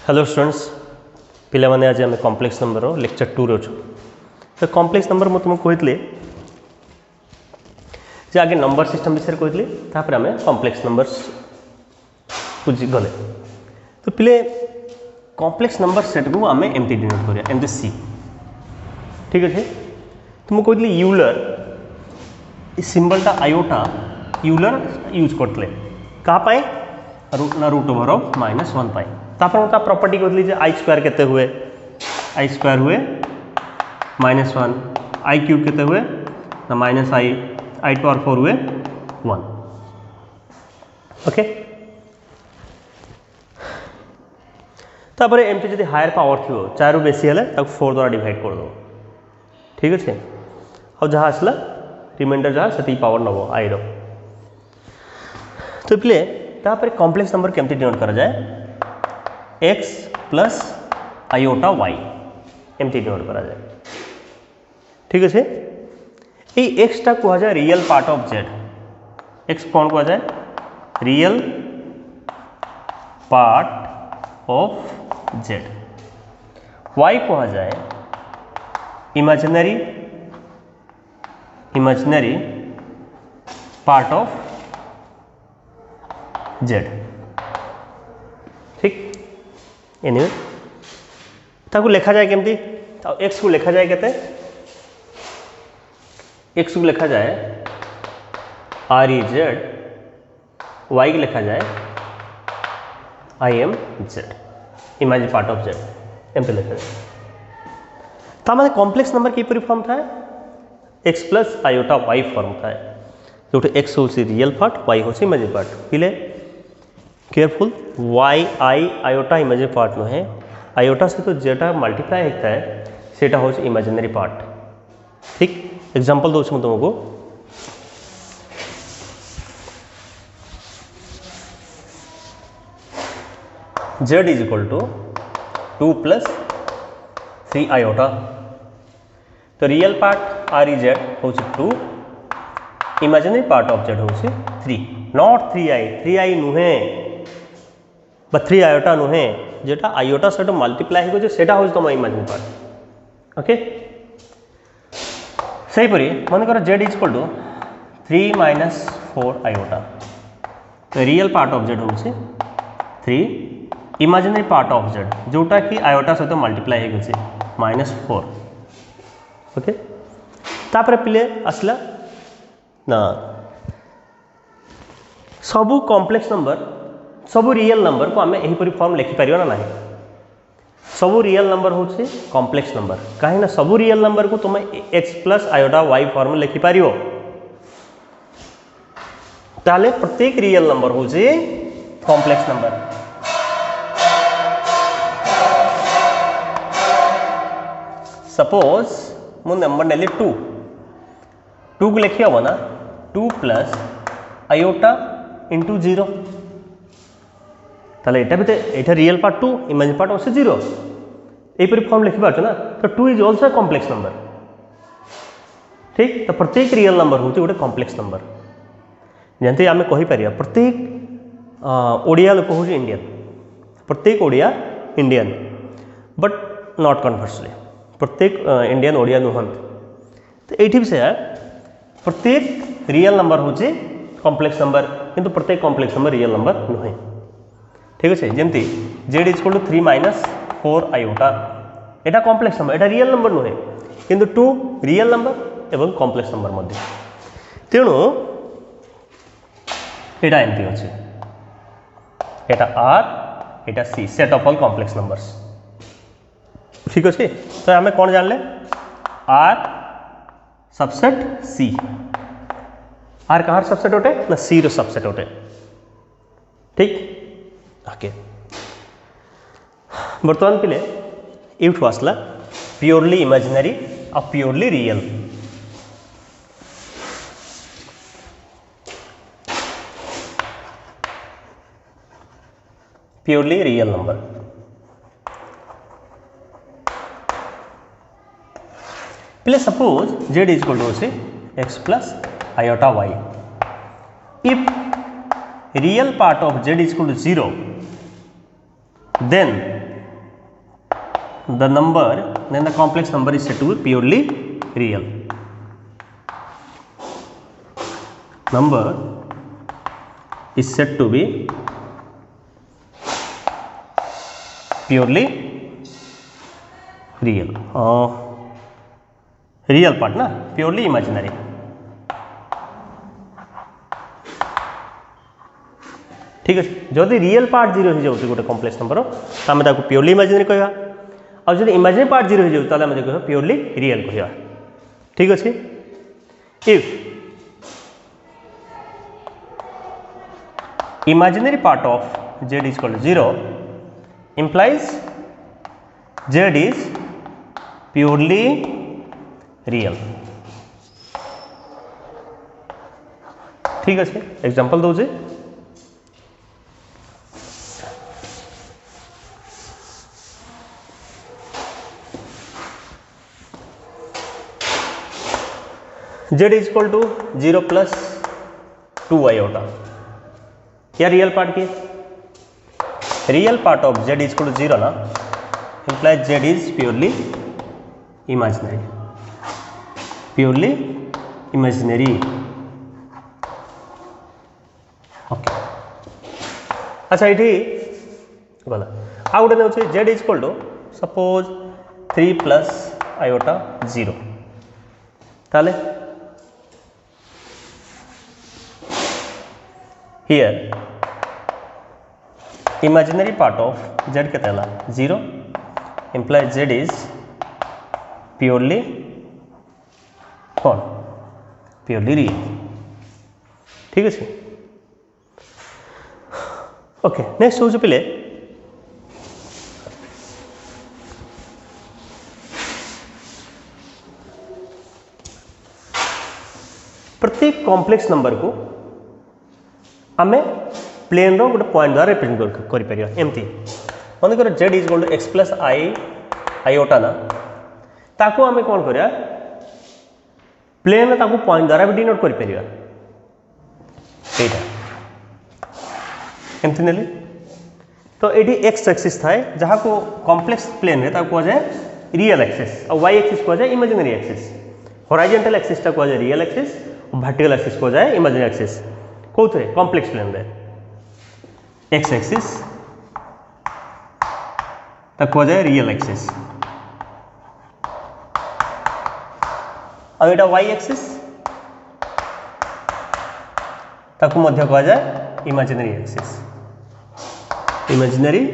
Hello students पिला माने आज आम कॉम्प्लेक्स नंबर लेक्चर 2 रे अच्छु तो कॉम्प्लेक्स नंबर मुझे तुमको कहते जे आगे नंबर सिस्टम विषय कहते तापर आम कॉम्प्लेक्स नंबर्स को गले तो पिले कॉम्प्लेक्स नंबर सेट को आम एमती डिनोट करिया एमती सी ठीक अच्छे तुमको कहते यूलर सिंबलटा आयोटा यूलर यूज करते क्या ना रूट ओवर ऑफ -1 पाई तापर ता प्रॉपर्टी कहती जे आई स्क्वायर केते हुए आई स्क्वायर हुए -1 आई क्यूब केते हुए ना माइनस आई आई पावर 4 हुए 1 ओके तापर एमती जदि हायर पावर थी 4 रु बेसी हेले ताको 4 द्वारा डिवाइड कर दो ठीक अच्छे और जहाँ आसला रिमाइंडर जहाँ से पावर नब आई रो तो प्ले तापर कॉम्प्लेक्स नंबर केमती डिनोट करा जाए x प्लस आयोटा y एमती डिनोट करा जाए ठीक अच्छे ये x टा कह जाए real part of z x कौन कह जाए real part of z y कह जाए इमेजिनरी पार्ट ऑफ z ठीक एनीवे ताकू लिखा जाए केमती एक्स को लिखा जाए केते एक्स को लिखा जाए आर ई जेड वाई को लिखा जाए I M Z imagine part of Z एमती लिखा जाए तो हमारे कॉम्प्लेक्स नंबर किपरि फॉर्म था X plus iota Y form था जो एक्स हूँ रियल पार्ट वाई हूँ इमेजिन पार्ट पिले careful Y I iota imaginary part नुहे आयोटा से तो जेटा मल्टीप्लाई होता है सेटा हूँ इमेजिनरी पार्ट ठीक एग्जांपल दूँ तुमको z is equal to 2 plus 3 iota तो real part R E Z हूँ 2 इमेजिनरी पार्ट ऑफ जेड हूँ 3 नॉट 3i नुहे 3 आयोटा नुहे जेटा आयोटा सहित मल्टीप्लाई हो सेटा हूँ तुम इमेजिन पार्ट ओके सहीपरी मन कर Z is equal to 3 minus 4 iota तो रियल पार्ट ऑफ जेड हूँ 3 इमेजिनरी पार्ट ऑफ जेड जोटा कि आयोटा सहित मल्टीप्लाई हो -4 ओके तापर पिले आसला ना सबू कॉम्प्लेक्स नंबर सबू रियल नंबर को आम यहीपरी फॉर्म लिखिपर ना ना सबू रियल नंबर हूँ कॉम्प्लेक्स नंबर कहीं सबू रियल नंबर को तुम X plus iota Y form लिखिपर ताले प्रत्येक रियल नंबर हूँ कॉम्प्लेक्स नंबर सपोज मु नंबर नेली 2 को लिखी हम ना 2 प्लस आयोटा इंटू 0 ताले एटा भी तो रियल पार्ट 2 इमेजिन पार्ट अच्छे 0 यहीपरी फॉर्म लिखिपार ना तो 2 इज ऑल्सो कॉम्प्लेक्स नंबर ठीक तो प्रत्येक रियल नंबर हूँ गोटे कॉम्प्लेक्स नंबर जमी आम कहीपर प्रत्येक ओडिया लोक हूँ इंडियन प्रत्येक Odia Indian but not conversely प्रत्येक इंडियन ओडिया नुहत तो ये भी से प्रत्येक रियल नंबर हूँ कॉम्प्लेक्स नंबर किंतु प्रत्येक कॉम्प्लेक्स नंबर रियल नंबर नुहे ठीक अच्छे जमती Z is equal to 3 minus 4 iota एटा कॉम्प्लेक्स नंबर एटा रियल नंबर नुहे किंतु 2 रियल नंबर एवं कॉम्प्लेक्स नंबर मध्य तेणु एटा एमती अच्छे एटा आर एटा C set of all complex numbers ठीक अच्छे तो आम कौन जानले आर सबसेट सी आर कहाँ सबसेट उठे ना सी रो सबसेट उठे ठीक ओके बर्तमान पिले यूठू आसला प्योरली इमेजिनरी और purely real purely real number पिले suppose Z is equal to say X plus iota Y if real part of z is equal to 0, then the number, then the complex number is said to be purely real. Number is said to be purely real. Real part ना, purely imaginary. ठीक अच्छे, जदि real part 0 हो जाए गोटे complex number तो आम ताको प्योरली इमेजिनरी कहवा, और जब इमेजिनरी पार्ट 0 हो जाए तो आम कह प्योरली रियल कहवा. ठीक अच्छे. If imaginary part of z is equal to 0 implies z is purely real. ठीक अच्छे. एग्जांपल दो z is equal to 0 plus 2 iota. क्या रियल पार्ट की, real part of z is equal to 0 ना, implies z is purely imaginary. Purely imaginary. Okay. अच्छा ये गला आ गोटे नौ z is equal to suppose 3 plus iota 0 ताले here imaginary part of z के 0 implies z is purely कौन, purely real. ठीक है. ओके. नेक्स्ट हूँ पे प्रत्येक कॉम्प्लेक्स नंबर को आम प्लेन रो गोटे पॉइंट द्वारा रिप्रेजेंट कर एमती मन कर z is equal to x plus I iota ना, ताको आम कौन करिया प्लेन ताको पॉइंट द्वारा भी डिनोट कर परिया. एटा एमती नेली तो ये एक्स एक्सिस थाए जहाँ को कॉम्प्लेक्स प्लेन रे ताको कह जाए रियल एक्सिस और वाई एक्सिस कह जाए इमेजिनरी एक्सिस. हॉरिजॉन्टल एक्सिस टा कह जाए रियल एक्सिस और वर्टिकल एक्सिस कह जाए इमेजिनरी एक्सिस. कौन कॉम्प्लेक्स प्लेन रे एक्स एक्सिस कह जाए रियल एक्सिस और यहाँ वाई एक्सिस ताकू मध्य कह जाए imaginary axis. Imaginary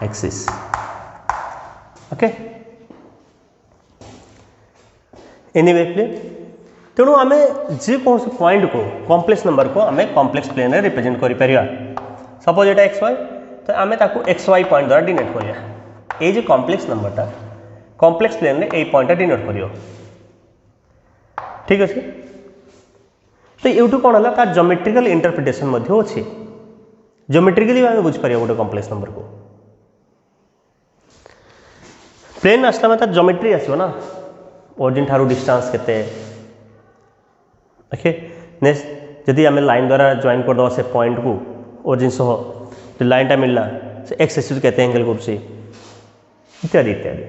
axis. Okay. Anyway तेणु आम जे कौन पॉइंट को कॉम्प्लेक्स नंबर को आम कॉम्प्लेक्स प्लेन रे रिप्रेजेंट कर परिया. सपोज ये एक्स वाई तो आम ताको एक्स वाई पॉइंट द्वारा डिनोट करिया. ये जो कॉम्प्लेक्स नंबरटा कॉम्प्लेक्स प्लेन रे यही पॉइंट डिनोट करियो. ठीक अच्छे. तो यूट्यूब कौन है तार ज्योमेट्रिकल इंटरप्रिटेशन अच्छी. ज्योमेट्रिकली आम बुझीपर गोटे कॉम्प्लेक्स नंबर को प्लेन आसला मैं तार ज्योमेट्री आसो ना, ओरिजिन ठारू डिस्टेंस केते. ओके. नेक्स्ट जदि आम लाइन द्वारा जॉइन करदे से पॉइंट को ओरिजिन सह जो लाइनटा मिलला से एक्स एक्सिस केते एंगल करुँच इत्यादि इत्यादि.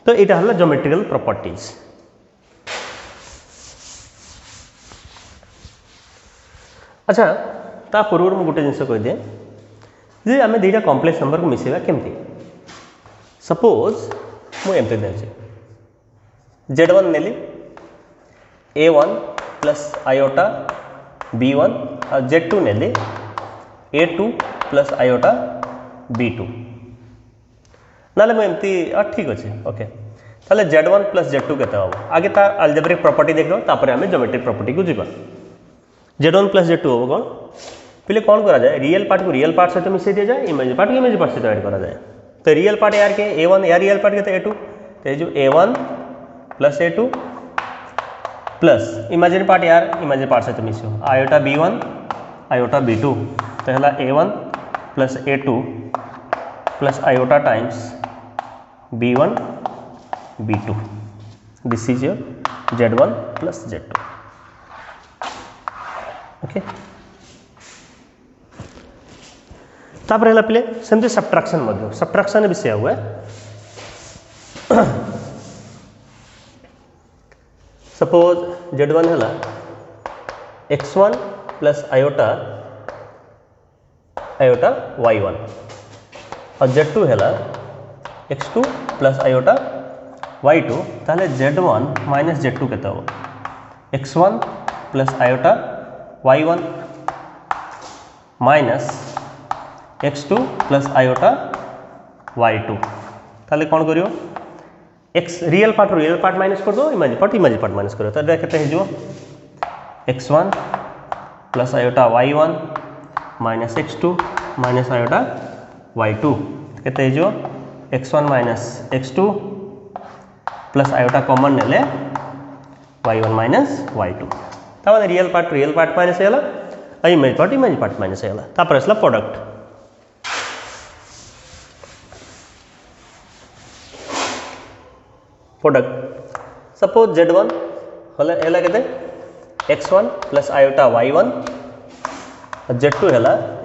तो यहाँ है ज्योमेट्रिकल प्रॉपर्टीज. अच्छा ता पूर्व मुझे गोटे जिन कहीदे जे आम दुईटा कॉम्प्लेक्स नंबर को मिसेगा केमती. सपोज मुझे देखे z1 नेली a1 प्लस आयोटा b1 और z2 नेली a2 प्लस आयोटा b2 ना मुझे ठीक अच्छे. ओके. ताले z1 प्लस z2 केते हम आगे तार अलजेब्रिक प्रॉपर्टी देख तापर आम ज्योमेट्रिक प्रॉपर्टी को जीवा. z1 प्लस z2 हम कौन पे कौन करा जाए रियल पार्ट को रियल पार्ट सहित मिसई दि जाए, इमेज पार्ट को इमेज पार्ट सहित ऐड करा जाए. तो रियल पार्ट यार के a1 या रियल पार्ट के a2 तो जो a1 plus a2 plus imaginary part यार इमेजिनरी पार्ट सहित मिसो आयोटा b1 आयोटा b2 तो है a1 plus a2 plus iota times b1 b2. This is your z1 plus z2. Okay. तापर है पे सेमती सब्ट्राक्शन सब्ट्राक्शन भी से हुए सपोज z1 है x1 plus iota iota y1 और z2 है x2 प्लस आयोटा y2 ताहले z1 माइनस z2 केते हो x1 plus iota y1 minus x2 plus iota y2 ताहले कौन करियो x रियल पार्ट माइनस कर दो इमेजिन पार्ट माइनस करो तो केते हे जो x1 plus iota y1 minus x2 minus iota y2 केते जो x1 minus x2 plus iota common नेले y1 माइनस y2 तापर रियल पार्ट माइनस हेला इमेज पार्ट माइनस हेला तापर असला प्रोडक्ट सपोज z1 हेला केते x1 plus iota y1 z2 है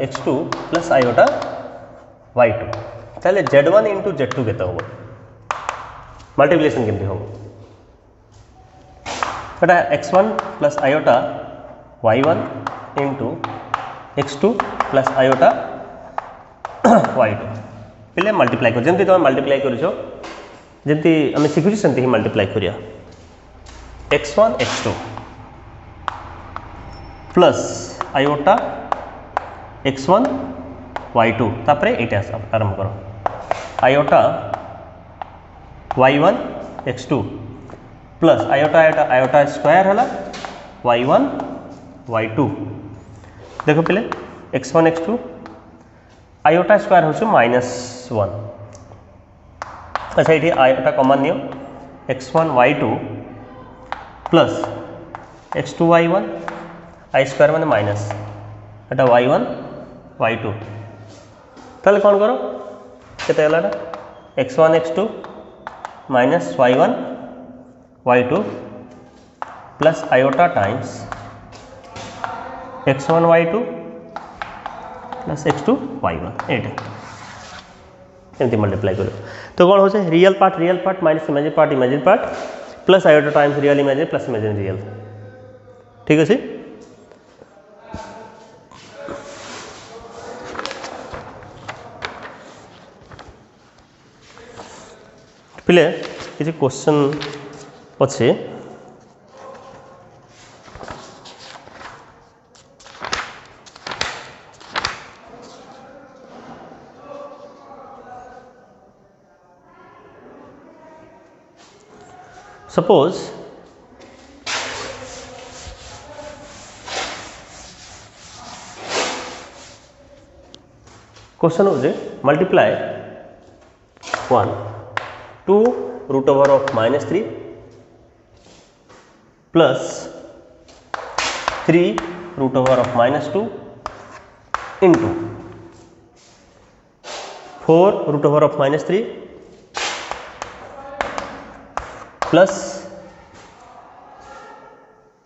x2 plus iota y2 ताहले z1 into z2 केते हो मल्टीप्लिकेशन केमती हो एटा x1 plus iota y1 into x2 plus iota y2 पे मल्टीप्लाई कर जमती तुम मल्टीप्लाई कर जमती आम शिखु सेमती ही मल्टीप्लाई करिया x1 x2 plus iota x1 y2 तापरे एटा आरंभ करो iota y1 x2 plus iota square है y1 y2 देखो पहले x1 x2 आयोटा स्क्वायर हो -1 अच्छा ये iota common neo x1 y2 plus x2 y1 आई स्क्वायर मैंने माइनस एटा y1 y2 ताहले कौन करो केते हला x1 x2 minus y1 y2 plus iota times x1 y2 plus x2 y1 एट एमती मल्टीप्लाई करो तो कौन हो real part minus imagine part plus iota times real imagine plus imagine real ठीक अच्छे पिले किसी क्वेश्चन अच्छे सपोज क्वेश्चन हो multiply 1 2 root over of -3 plus 3 root over of -2 into 4 root over of -3 plus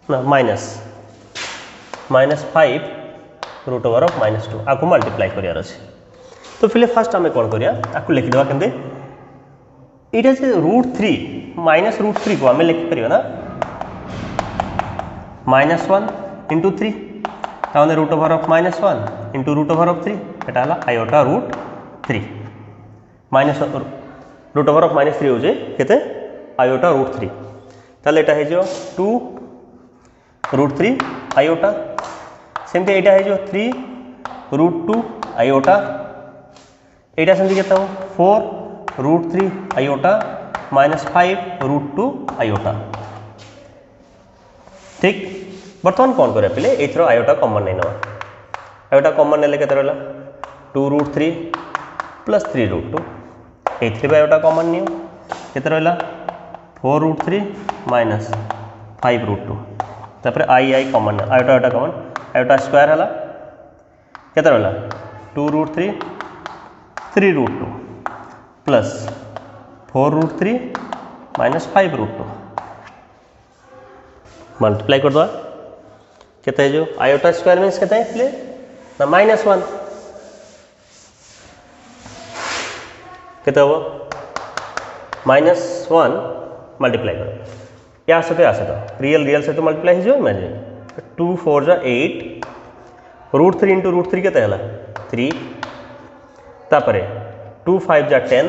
-5 root over of -2 आपको multiply करार अच्छे तो फिर फास्ट आम कौन करिया आपको लिखिदेवा केमती ये √3 -√3 को आम लिखिपर ना -1 इंटू 3 ताने root over of -1 into root over of 3 एटा हला iota √3 minus root over of -3 हो केते आयोटा √3 ताले एटा है जो 2 √3 आयोटा सेमती एटा है जो 3 √2 आयोटा एटा सेमती केता हो 4 √3 आयोटा -5 √2 आयोटा ठीक बर्तमान कौन करे पे एथर आयोटा कॉमन नहीं नवा आयोटा कॉमन नेले केते रहला 2 √3 प्लस 3 √2 एथरे आयोटा कॉमन नियो केते रहला 4 √3 माइनस 5 √2 तापर i common iota common iota square है केते रहला 2 √3 3 √2 प्लस 4 √3 माइनस 5 √2 मल्टीप्लाई कर दो केते जो आयोटा स्क्वायर मीन्स केते ना -1 केते हम -1 मल्टीप्लाई कर या सहित रियल रियल सहित मल्टीप्लाई हो इमेजिन 2 4 जा 8 √3 इंटू √3 केते हला 3 तापरे 2 5 जा 10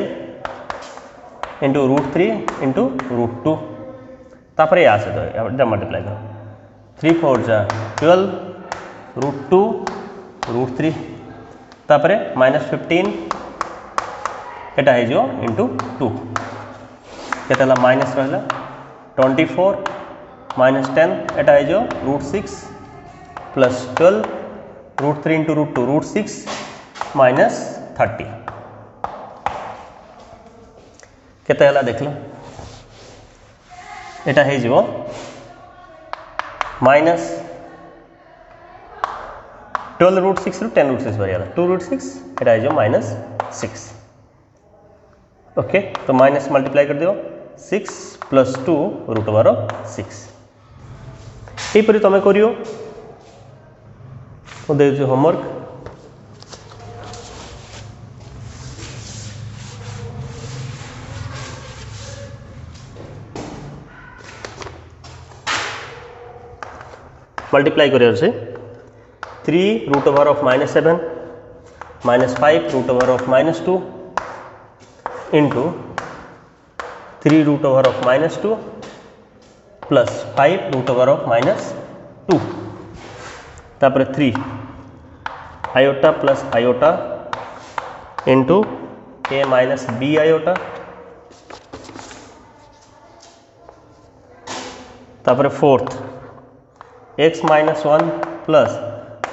इंटू √3 इंटू √2 तापरे या सहित मल्टीप्लाई कर 3 4 जा 12 √2 √3 तापरे -15 एटा है जो इंटू 2 केते हला माइनस रहला 24 -10 एटा है जो √6 प्लस 12 √3 इंटू √2 √6 -30 केते हला देख लो एटा है जो माइनस 12 √6 रु 10 √6 बाहर 2 √6 एटा है जो -6 ओके तो माइनस मल्टीप्लाई कर दियो 6 प्लस 2 √6 यहीपरि तुम करियो तो दे होमवर्क मल्टीप्लाई करियर से 3 √7 -5 √2 इंटू 3 √2 प्लस 5 √2 तापर 3 iota plus iota into a minus b iota तापर 4th x minus 1 plus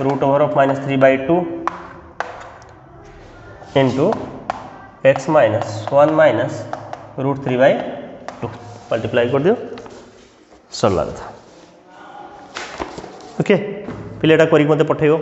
√(-3/2 into x minus 1 minus √3/2 multiply कर दियो सरला कथा ओके पिलेटा करी मते पठेयो।